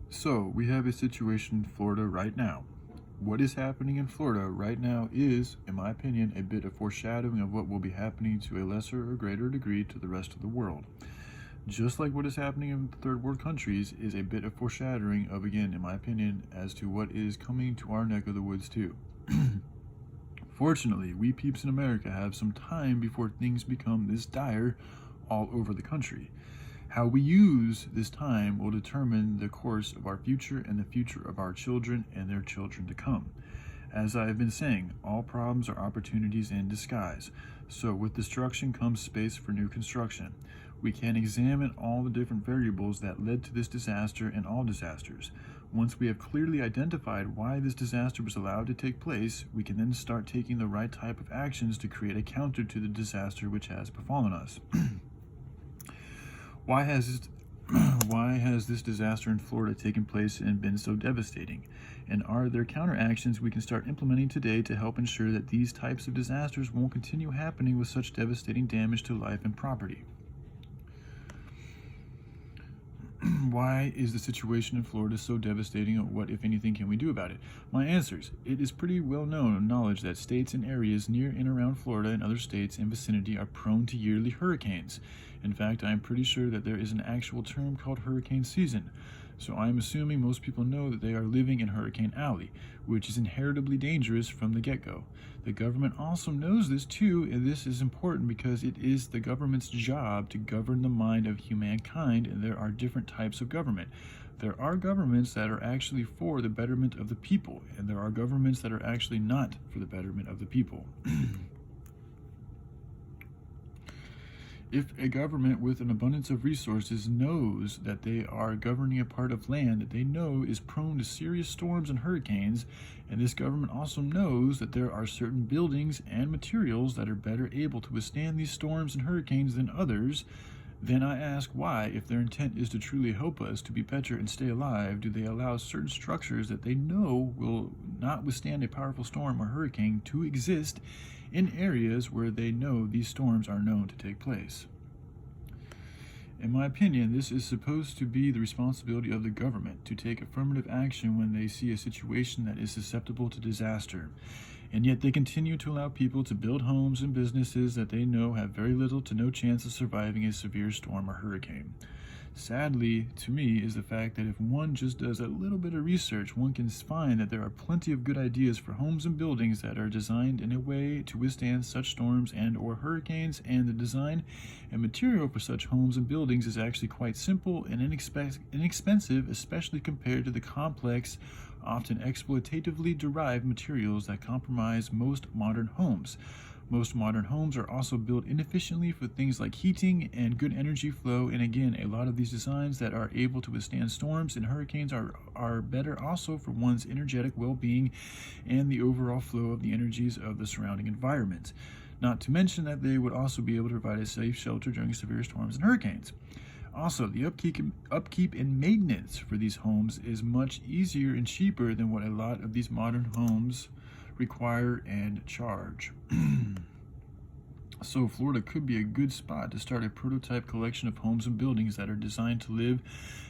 So, we have a situation in Florida right now. What is happening in Florida right now is, in my opinion, a bit of foreshadowing of what will be happening to a lesser or greater degree to the rest of the world. Just like what is happening in third world countries is a bit of foreshadowing of, again, in my opinion, as to what is coming to our neck of the woods too. Fortunately, we peeps in America have some time before things become this dire all over the country. How we use this time will determine the course of our future and the future of our children and their children to come. As I have been saying, all problems are opportunities in disguise. So with destruction comes space for new construction. We can examine all the different variables that led to this disaster and all disasters. Once we have clearly identified why this disaster was allowed to take place, we can then start taking the right type of actions to create a counter to the disaster which has befallen us. Why has this disaster in Florida taken place and been so devastating? And are there counteractions we can start implementing today to help ensure that these types of disasters won't continue happening with such devastating damage to life and property? Why is the situation in Florida so devastating, and what, if anything, can we do about it? My answers. It is pretty well known knowledge that states and areas near and around Florida and other states in vicinity are prone to yearly hurricanes. In fact, I am pretty sure that there is an actual term called hurricane season. So I am assuming most people know that they are living in Hurricane Alley, which is inheritably dangerous from the get-go. The government also knows this too, and this is important because it is the government's job to govern the mind of humankind, and there are different types of government. There are governments that are actually for the betterment of the people, and there are governments that are actually not for the betterment of the people. If a government with an abundance of resources knows that they are governing a part of land that they know is prone to serious storms and hurricanes, and this government also knows that there are certain buildings and materials that are better able to withstand these storms and hurricanes than others, then I ask why, if their intent is to truly help us to be better and stay alive, do they allow certain structures that they know will not withstand a powerful storm or hurricane to exist in areas where they know these storms are known to take place? In my opinion, this is supposed to be the responsibility of the government to take affirmative action when they see a situation that is susceptible to disaster. And yet they continue to allow people to build homes and businesses that they know have very little to no chance of surviving a severe storm or hurricane. Sadly, to me, is the fact that if one just does a little bit of research, one can find that there are plenty of good ideas for homes and buildings that are designed in a way to withstand such storms and or hurricanes, and the design and material for such homes and buildings is actually quite simple and inexpensive, especially compared to the complex, often exploitatively derived materials that comprise most modern homes. Most modern homes are also built inefficiently for things like heating and good energy flow, and again, a lot of these designs that are able to withstand storms and hurricanes are better also for one's energetic well-being and the overall flow of the energies of the surrounding environment. Not to mention that they would also be able to provide a safe shelter during severe storms and hurricanes. Also, the upkeep and maintenance for these homes is much easier and cheaper than what a lot of these modern homes require and charge. So Florida could be a good spot to start a prototype collection of homes and buildings that are designed to live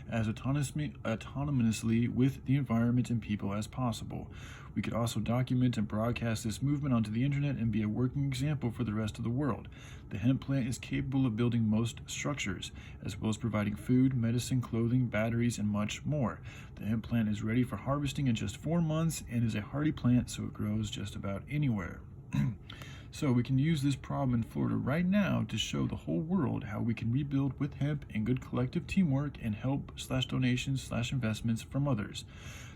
as autonomously with the environment and people as possible. We could also document and broadcast this movement onto the internet and be a working example for the rest of the world. The hemp plant is capable of building most structures, as well as providing food, medicine, clothing, batteries, and much more. The hemp plant is ready for harvesting in just 4 months and is a hardy plant, so it grows just about anywhere. So we can use this problem in Florida right now to show the whole world how we can rebuild with hemp and good collective teamwork and help/donations/investments from others.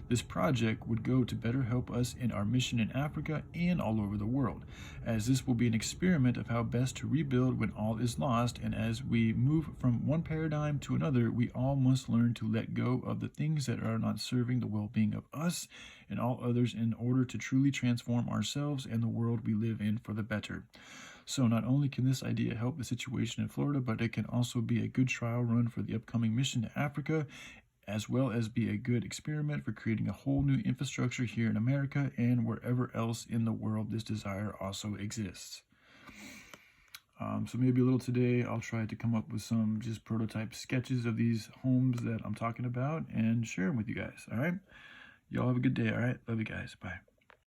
This project would go to better help us in our mission in Africa and all over the world, as this will be an experiment of how best to rebuild when all is lost, and as we move from one paradigm to another, we all must learn to let go of the things that are not serving the well-being of us and all others in order to truly transform ourselves and the world we live in for the better. So not only can this idea help the situation in Florida, but it can also be a good trial run for the upcoming mission to Africa, as well as be a good experiment for creating a whole new infrastructure here in America and wherever else in the world this desire also exists. So maybe a little today, I'll try to come up with some just prototype sketches of these homes that I'm talking about and share them with you guys. All right. Y'all have a good day. All right. Love you guys. Bye.